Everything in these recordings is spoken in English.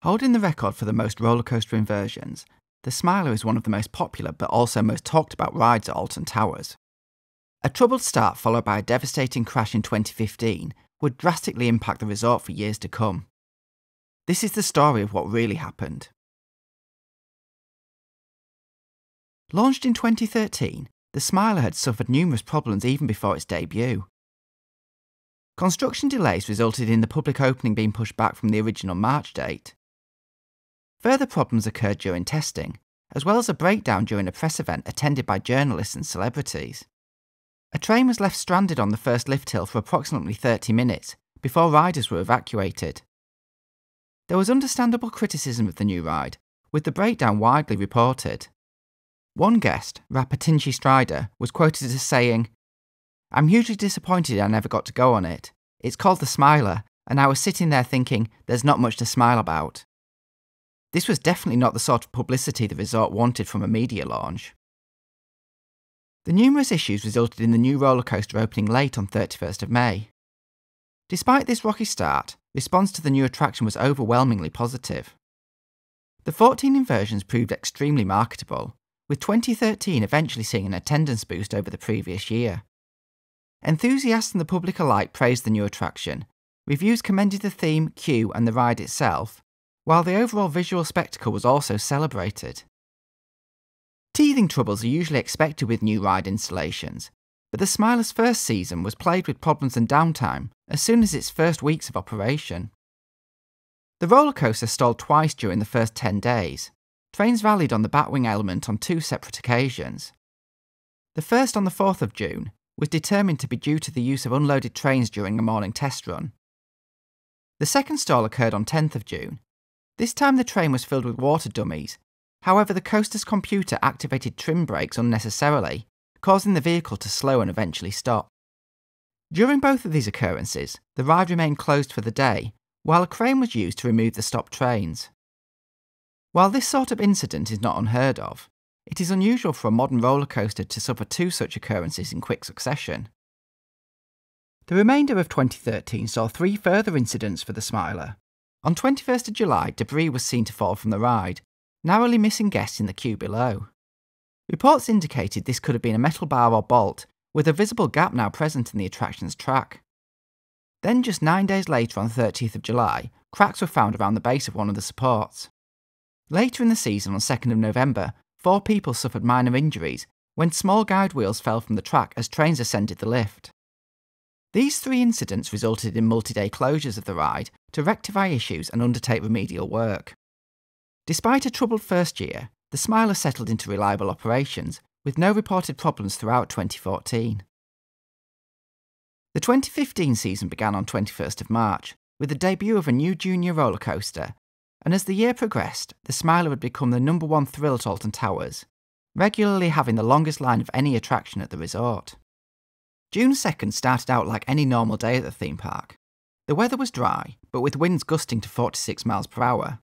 Holding the record for the most rollercoaster inversions, the Smiler is one of the most popular but also most talked about rides at Alton Towers. A troubled start followed by a devastating crash in 2015 would drastically impact the resort for years to come. This is the story of what really happened. Launched in 2013, the Smiler had suffered numerous problems even before its debut. Construction delays resulted in the public opening being pushed back from the original March date. Further problems occurred during testing, as well as a breakdown during a press event attended by journalists and celebrities. A train was left stranded on the first lift hill for approximately 30 minutes before riders were evacuated. There was understandable criticism of the new ride, with the breakdown widely reported. One guest, rapper Tinchy Strider, was quoted as saying, "I'm hugely disappointed I never got to go on it. It's called the Smiler, and I was sitting there thinking there's not much to smile about." This was definitely not the sort of publicity the resort wanted from a media launch. The numerous issues resulted in the new roller coaster opening late on 31st of May. Despite this rocky start, response to the new attraction was overwhelmingly positive. The 14 inversions proved extremely marketable, with 2013 eventually seeing an attendance boost over the previous year. Enthusiasts and the public alike praised the new attraction. Reviews commended the theme, queue and the ride itself, while the overall visual spectacle was also celebrated. Teething troubles are usually expected with new ride installations, but the Smiler's first season was plagued with problems and downtime as soon as its first weeks of operation. The roller coaster stalled twice during the first 10 days. Trains rallied on the batwing element on 2 separate occasions. The first on the 4th of June was determined to be due to the use of unloaded trains during a morning test run. The second stall occurred on 10th of June. This time the train was filled with water dummies, however the coaster's computer activated trim brakes unnecessarily, causing the vehicle to slow and eventually stop. During both of these occurrences, the ride remained closed for the day, while a crane was used to remove the stopped trains. While this sort of incident is not unheard of, it is unusual for a modern roller coaster to suffer 2 such occurrences in quick succession. The remainder of 2013 saw 3 further incidents for the Smiler. On 21st of July, debris was seen to fall from the ride, narrowly missing guests in the queue below. Reports indicated this could have been a metal bar or bolt, with a visible gap now present in the attraction's track. Then just 9 days later on 30th of July, cracks were found around the base of one of the supports. Later in the season on 2nd of November, 4 people suffered minor injuries when small guide wheels fell from the track as trains ascended the lift. These 3 incidents resulted in multi-day closures of the ride to rectify issues and undertake remedial work. Despite a troubled first year, the Smiler settled into reliable operations, with no reported problems throughout 2014. The 2015 season began on 21st of March, with the debut of a new junior roller coaster, and as the year progressed, the Smiler had become the #1 thrill at Alton Towers, regularly having the longest line of any attraction at the resort. June 2nd started out like any normal day at the theme park. The weather was dry, but with winds gusting to 46 miles per hour.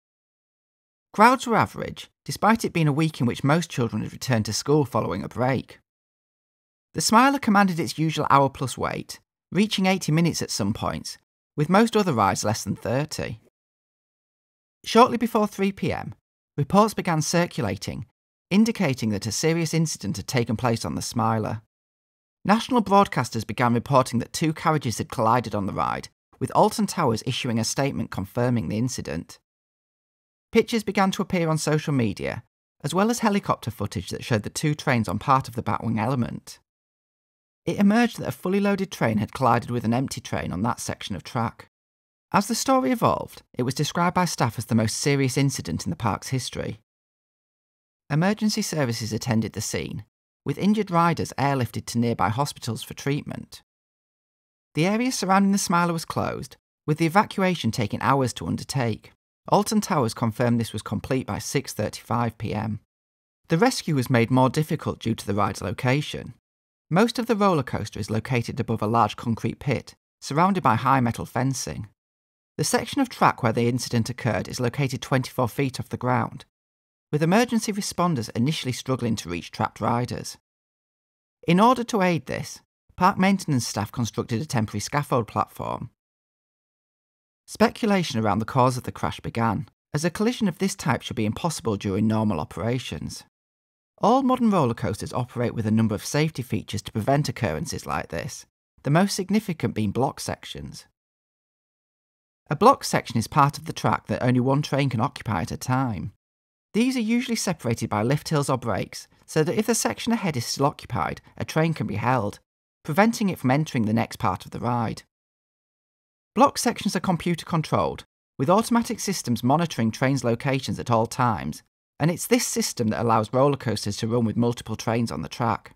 Crowds were average, despite it being a week in which most children had returned to school following a break. The Smiler commanded its usual hour-plus wait, reaching 80 minutes at some points, with most other rides less than 30. Shortly before 3 p.m, reports began circulating, indicating that a serious incident had taken place on the Smiler. National broadcasters began reporting that 2 carriages had collided on the ride, with Alton Towers issuing a statement confirming the incident. Pictures began to appear on social media, as well as helicopter footage that showed the 2 trains on part of the batwing element. It emerged that a fully loaded train had collided with an empty train on that section of track. As the story evolved, it was described by staff as the most serious incident in the park's history. Emergency services attended the scene, with injured riders airlifted to nearby hospitals for treatment. The area surrounding the Smiler was closed, with the evacuation taking hours to undertake. Alton Towers confirmed this was complete by 6:35 p.m. The rescue was made more difficult due to the ride's location. Most of the roller coaster is located above a large concrete pit, surrounded by high metal fencing. The section of track where the incident occurred is located 24 feet off the ground, with emergency responders initially struggling to reach trapped riders. In order to aid this, park maintenance staff constructed a temporary scaffold platform. Speculation around the cause of the crash began, as a collision of this type should be impossible during normal operations. All modern roller coasters operate with a number of safety features to prevent occurrences like this, the most significant being block sections. A block section is part of the track that only one train can occupy at a time. These are usually separated by lift hills or brakes, so that if the section ahead is still occupied, a train can be held, preventing it from entering the next part of the ride. Block sections are computer controlled, with automatic systems monitoring trains' locations at all times, and it's this system that allows roller coasters to run with multiple trains on the track.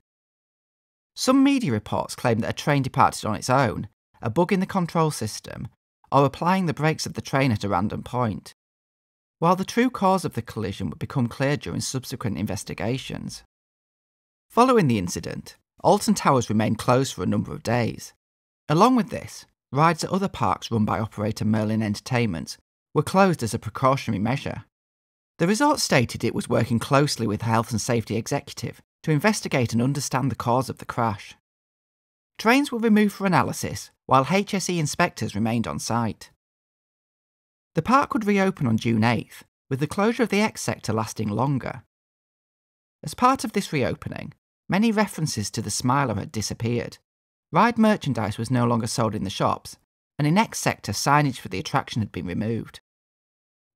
Some media reports claim that a train departed on its own, a bug in the control system, or applying the brakes of the train at a random point, while the true cause of the collision would become clear during subsequent investigations. Following the incident, Alton Towers remained closed for a number of days. Along with this, rides at other parks run by operator Merlin Entertainments were closed as a precautionary measure. The resort stated it was working closely with the health and safety executive to investigate and understand the cause of the crash. Trains were removed for analysis, while HSE inspectors remained on site. The park would reopen on June 8th, with the closure of the X sector lasting longer. As part of this reopening, many references to the Smiler had disappeared. Ride merchandise was no longer sold in the shops, and in X sector signage for the attraction had been removed.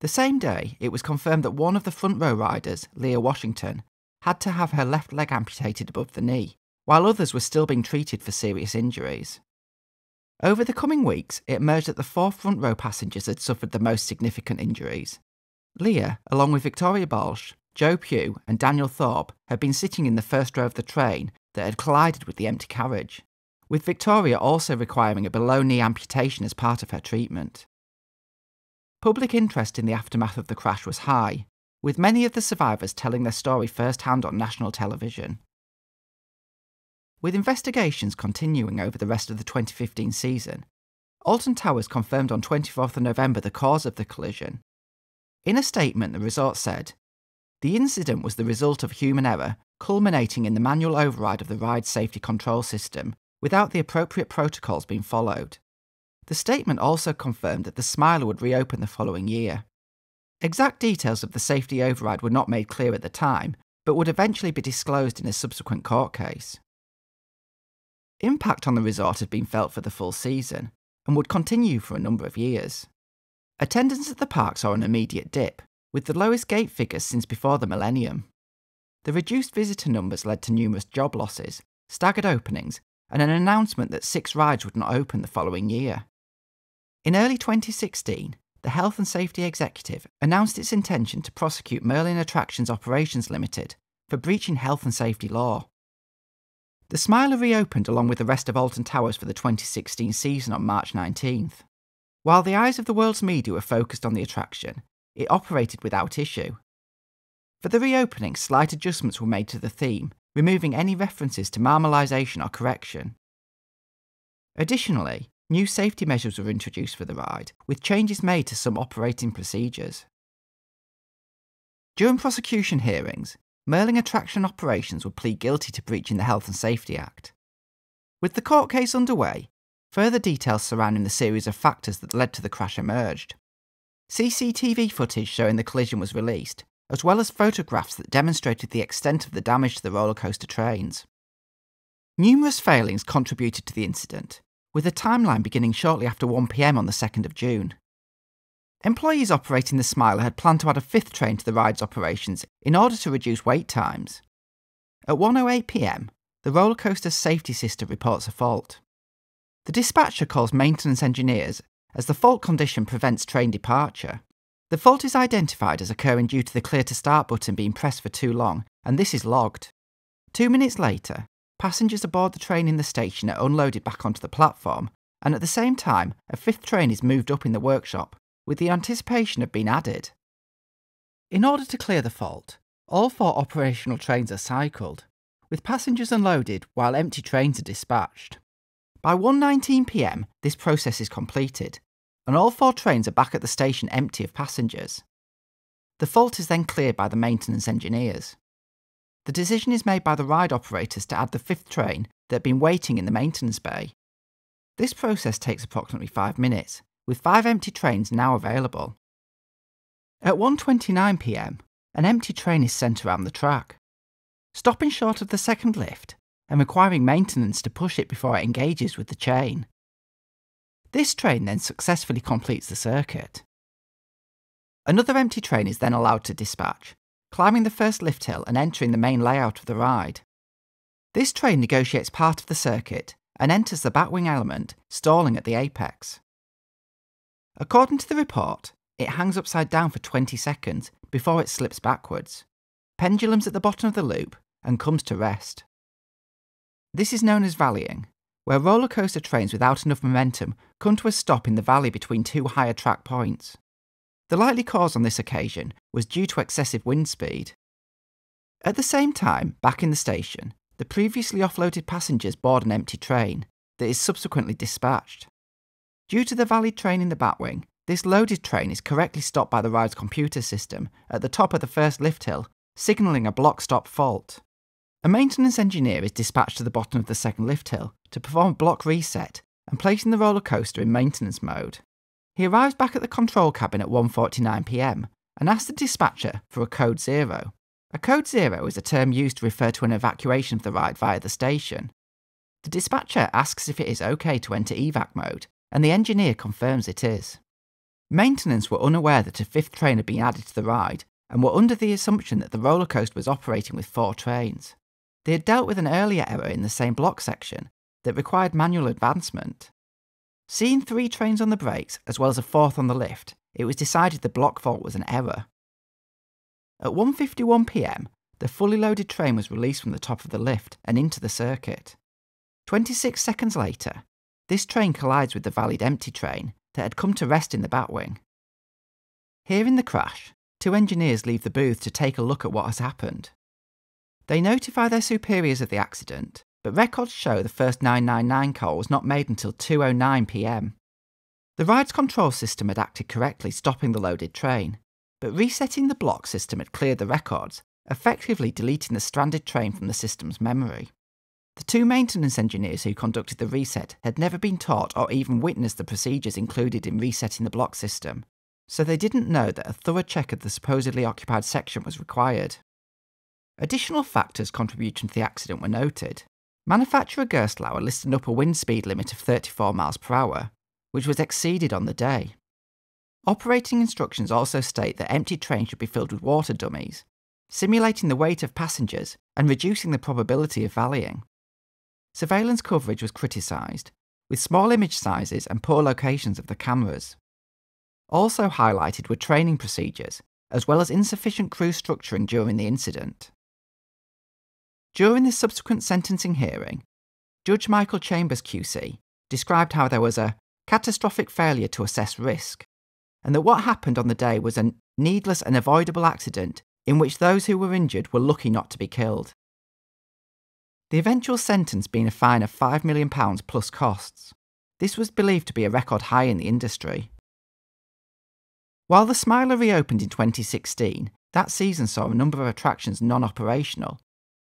The same day, it was confirmed that one of the front row riders, Leah Washington, had to have her left leg amputated above the knee, while others were still being treated for serious injuries. Over the coming weeks, it emerged that the 4 front row passengers had suffered the most significant injuries. Leah, along with Victoria Balch, Joe Pugh and Daniel Thorpe, had been sitting in the first row of the train that had collided with the empty carriage, with Victoria also requiring a below-knee amputation as part of her treatment. Public interest in the aftermath of the crash was high, with many of the survivors telling their story firsthand on national television. With investigations continuing over the rest of the 2015 season, Alton Towers confirmed on 24th of November the cause of the collision. In a statement, the resort said, "The incident was the result of human error, culminating in the manual override of the ride safety control system, without the appropriate protocols being followed." The statement also confirmed that the Smiler would reopen the following year. Exact details of the safety override were not made clear at the time, but would eventually be disclosed in a subsequent court case. Impact on the resort had been felt for the full season, and would continue for a number of years. Attendance at the park saw an immediate dip, with the lowest gate figures since before the millennium. The reduced visitor numbers led to numerous job losses, staggered openings, and an announcement that 6 rides would not open the following year. In early 2016, the Health and Safety Executive announced its intention to prosecute Merlin Attractions Operations Limited for breaching health and safety law. The Smiler reopened along with the rest of Alton Towers for the 2016 season on March 19th. While the eyes of the world's media were focused on the attraction, it operated without issue. For the reopening, slight adjustments were made to the theme, removing any references to marmalisation or correction. Additionally, new safety measures were introduced for the ride, with changes made to some operating procedures. During prosecution hearings, Merlin Attraction Operations would plead guilty to breaching the Health and Safety Act. With the court case underway, further details surrounding the series of factors that led to the crash emerged. CCTV footage showing the collision was released, as well as photographs that demonstrated the extent of the damage to the roller coaster trains. Numerous failings contributed to the incident, with a timeline beginning shortly after 1 PM on the 2nd of June. Employees operating the Smiler had planned to add a 5th train to the ride's operations in order to reduce wait times. At 1:08 PM, the roller coaster's safety system reports a fault. The dispatcher calls maintenance engineers as the fault condition prevents train departure. The fault is identified as occurring due to the clear to start button being pressed for too long, and this is logged. 2 minutes later, passengers aboard the train in the station are unloaded back onto the platform, and at the same time, a 5th train is moved up in the workshop, with the anticipation of being added. In order to clear the fault, all 4 operational trains are cycled, with passengers unloaded while empty trains are dispatched. By 1:19 PM, this process is completed, and all 4 trains are back at the station empty of passengers. The fault is then cleared by the maintenance engineers. The decision is made by the ride operators to add the 5th train that had been waiting in the maintenance bay. This process takes approximately 5 minutes, with 5 empty trains now available. At 1:29 p.m, an empty train is sent around the track, stopping short of the second lift and requiring maintenance to push it before it engages with the chain. This train then successfully completes the circuit. Another empty train is then allowed to dispatch, climbing the first lift hill and entering the main layout of the ride. This train negotiates part of the circuit and enters the batwing element, stalling at the apex. According to the report, it hangs upside down for 20 seconds before it slips backwards, pendulums at the bottom of the loop, and comes to rest. This is known as valleying, where roller coaster trains without enough momentum come to a stop in the valley between two higher track points. The likely cause on this occasion was due to excessive wind speed. At the same time, back in the station, the previously offloaded passengers board an empty train that is subsequently dispatched. Due to the valleyed train in the batwing, this loaded train is correctly stopped by the ride's computer system at the top of the first lift hill, signalling a block stop fault. A maintenance engineer is dispatched to the bottom of the second lift hill to perform a block reset and placing the roller coaster in maintenance mode. He arrives back at the control cabin at 1:49 p.m. and asks the dispatcher for a code 0. A code 0 is a term used to refer to an evacuation of the ride via the station. The dispatcher asks if it is okay to enter evac mode, and the engineer confirms it is. Maintenance were unaware that a fifth train had been added to the ride and were under the assumption that the roller coaster was operating with 4 trains. They had dealt with an earlier error in the same block section that required manual advancement. Seeing 3 trains on the brakes as well as a 4th on the lift, it was decided the block fault was an error. At 1:51 p.m, the fully loaded train was released from the top of the lift and into the circuit. 26 seconds later, this train collides with the valleyed empty train that had come to rest in the batwing. Hearing the crash, 2 engineers leave the booth to take a look at what has happened. They notify their superiors of the accident, but records show the first 999 call was not made until 2:09 p.m. The ride's control system had acted correctly, stopping the loaded train, but resetting the block system had cleared the records, effectively deleting the stranded train from the system's memory. The 2 maintenance engineers who conducted the reset had never been taught or even witnessed the procedures included in resetting the block system, so they didn't know that a thorough check of the supposedly occupied section was required. Additional factors contributing to the accident were noted. Manufacturer Gerstlauer listed an upper wind speed limit of 34 miles per hour, which was exceeded on the day. Operating instructions also state that empty trains should be filled with water dummies, simulating the weight of passengers and reducing the probability of valleying. Surveillance coverage was criticised, with small image sizes and poor locations of the cameras. Also highlighted were training procedures, as well as insufficient crew structuring during the incident. During the subsequent sentencing hearing, Judge Michael Chambers QC described how there was a catastrophic failure to assess risk, and that what happened on the day was a needless and avoidable accident in which those who were injured were lucky not to be killed. The eventual sentence being a fine of £5 million plus costs. This was believed to be a record high in the industry. While the Smiler reopened in 2016, that season saw a number of attractions non-operational,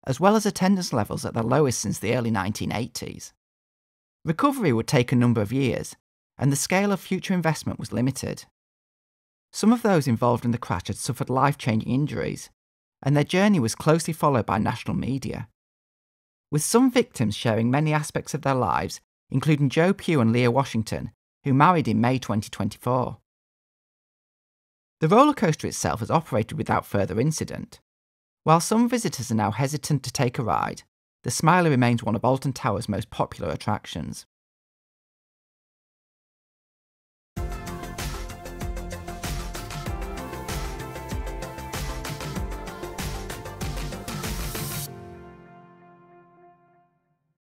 as well as attendance levels at their lowest since the early 1980s. Recovery would take a number of years, and the scale of future investment was limited. Some of those involved in the crash had suffered life-changing injuries, and their journey was closely followed by national media, with some victims sharing many aspects of their lives, including Joe Pugh and Leah Washington, who married in May 2024. The roller coaster itself has operated without further incident. While some visitors are now hesitant to take a ride, the Smiler remains one of Alton Towers' most popular attractions.